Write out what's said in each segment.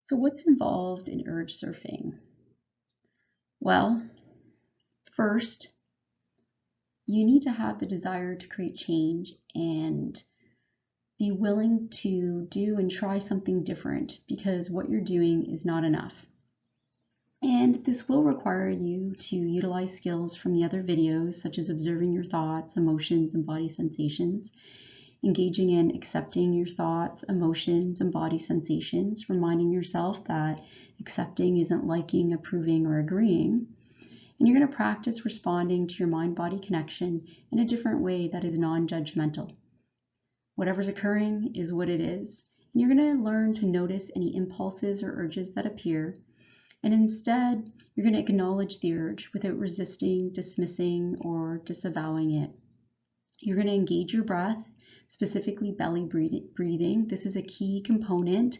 So what's involved in urge surfing? Well, first, you need to have the desire to create change and be willing to do and try something different because what you're doing is not enough. And this will require you to utilize skills from the other videos, such as observing your thoughts, emotions, and body sensations, engaging in accepting your thoughts, emotions, and body sensations, reminding yourself that accepting isn't liking, approving, or agreeing. And you're going to practice responding to your mind-body connection in a different way that is non-judgmental. Whatever's occurring is what it is. And you're going to learn to notice any impulses or urges that appear. And instead, you're going to acknowledge the urge without resisting, dismissing, or disavowing it. You're going to engage your breath, specifically belly breathing. This is a key component,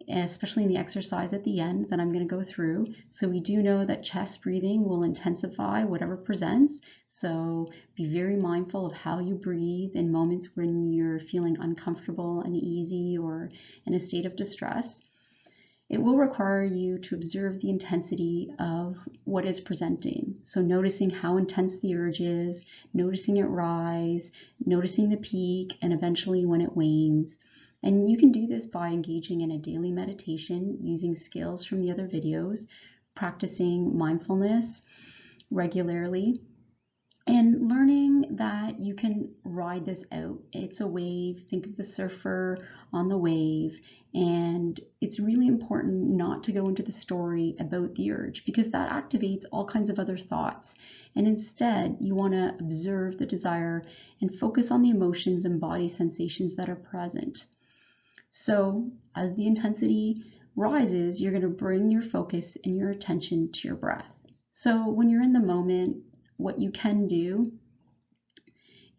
especially in the exercise at the end that I'm going to go through. So we do know that chest breathing will intensify whatever presents. So be very mindful of how you breathe in moments when you're feeling uncomfortable, uneasy, or in a state of distress. It will require you to observe the intensity of what is presenting. So noticing how intense the urge is, noticing it rise, noticing the peak, and eventually when it wanes. And you can do this by engaging in a daily meditation, using skills from the other videos, practicing mindfulness regularly, and learning that you can ride this out. It's a wave. Think of the surfer on the wave. And it's really important not to go into the story about the urge because that activates all kinds of other thoughts. And instead, you want to observe the desire and focus on the emotions and body sensations that are present. So as the intensity rises, you're going to bring your focus and your attention to your breath. So when you're in the moment, what you can do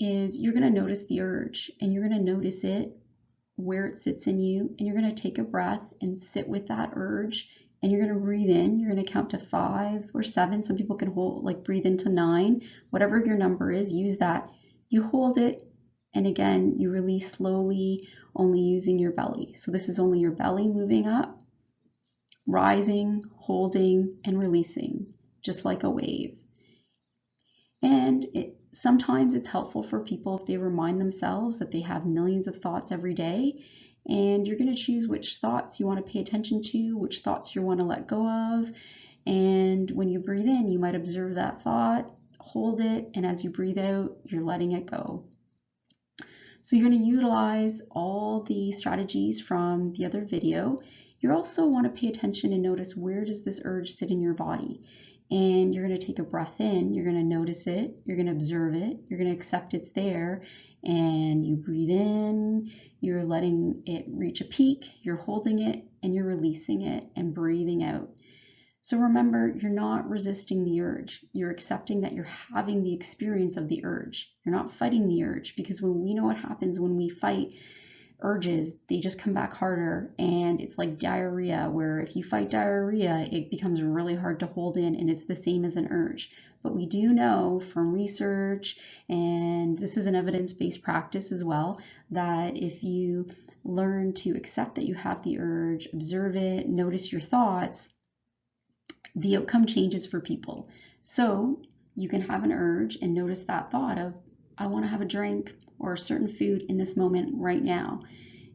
is you're going to notice the urge and you're going to notice it where it sits in you, and you're going to take a breath and sit with that urge, and you're going to breathe in. You're going to count to 5 or 7. Some people can hold, like breathe into 9. Whatever your number is, use that. You hold it, and again, you release slowly, only using your belly. So this is only your belly moving up, rising, holding, and releasing, just like a wave. And sometimes it's helpful for people if they remind themselves that they have millions of thoughts every day, and you're going to choose which thoughts you want to pay attention to, which thoughts you want to let go of. And when you breathe in, you might observe that thought, hold it, and as you breathe out, you're letting it go. So you're going to utilize all the strategies from the other video. You also want to pay attention and notice, where does this urge sit in your body? And you're going to take a breath in, you're going to notice it, you're going to observe it, you're going to accept it's there, and you breathe in, you're letting it reach a peak, you're holding it, and you're releasing it and breathing out. So remember, you're not resisting the urge. You're accepting that you're having the experience of the urge. You're not fighting the urge, because when we know what happens when we fight urges, they just come back harder, and it's like diarrhea, where if you fight diarrhea, it becomes really hard to hold in, and it's the same as an urge. But we do know from research, and this is an evidence-based practice as well, that if you learn to accept that you have the urge, observe it, notice your thoughts, the outcome changes for people. So you can have an urge and notice that thought of, I want to have a drink or a certain food in this moment right now.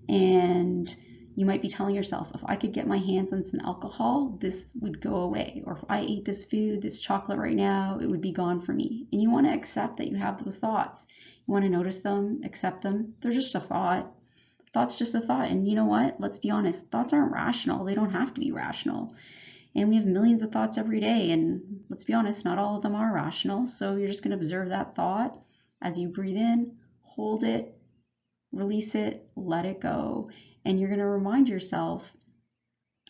And you might be telling yourself, if I could get my hands on some alcohol, this would go away. Or if I ate this food, this chocolate right now, it would be gone for me. And you want to accept that you have those thoughts. You want to notice them, accept them. They're just a thought. Thought's just a thought. And you know what? Let's be honest. Thoughts aren't rational. They don't have to be rational. And we have millions of thoughts every day. And let's be honest, not all of them are rational. So you're just going to observe that thought as you breathe in, hold it, release it, let it go. And you're going to remind yourself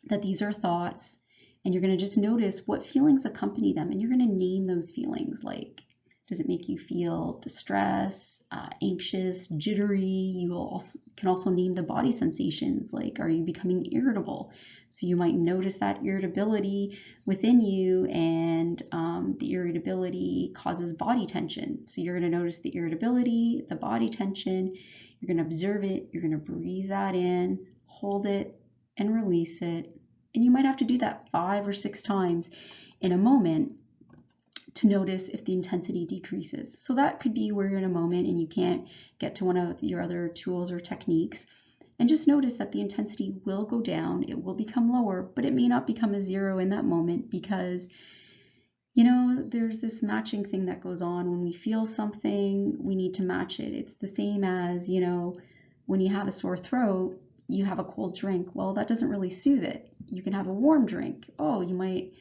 that these are thoughts, and you're going to just notice what feelings accompany them. And you're going to name those feelings. Like, does it make you feel distress, anxious, jittery? You can also name the body sensations. Like, are you becoming irritable? So you might notice that irritability within you, and the irritability causes body tension. So you're going to notice the irritability, the body tension. You're going to observe it. You're going to breathe that in, hold it, and release it. And you might have to do that 5 or 6 times in a moment to notice if the intensity decreases. So that could be where you're in a moment and you can't get to one of your other tools or techniques. And just notice that the intensity will go down, it will become lower, but it may not become a 0 in that moment because, you know, there's this matching thing that goes on. When we feel something, we need to match it. It's the same as, you know, when you have a sore throat, you have a cold drink. Well, that doesn't really soothe it. You can have a warm drink. Oh, you might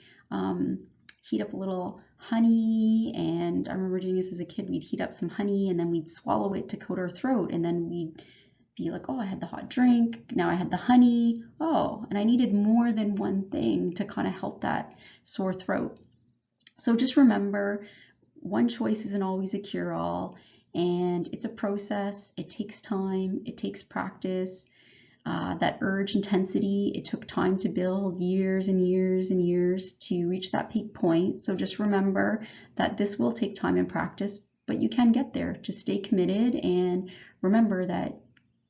heat up a little honey. And I remember doing this as a kid. We'd heat up some honey and then we'd swallow it to coat our throat. And then we'd be like, oh, I had the hot drink. Now I had the honey. Oh, and I needed more than one thing to kind of help that sore throat. So just remember, one choice isn't always a cure-all, and it's a process. It takes time, it takes practice. That urge intensity, it took time to build, years and years and years to reach that peak point. So just remember that this will take time and practice, but you can get there. Just stay committed and remember that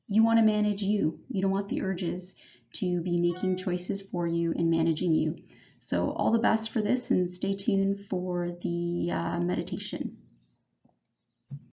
you want to manage you. You don't want the urges to be making choices for you and managing you. So all the best for this, and stay tuned for the meditation.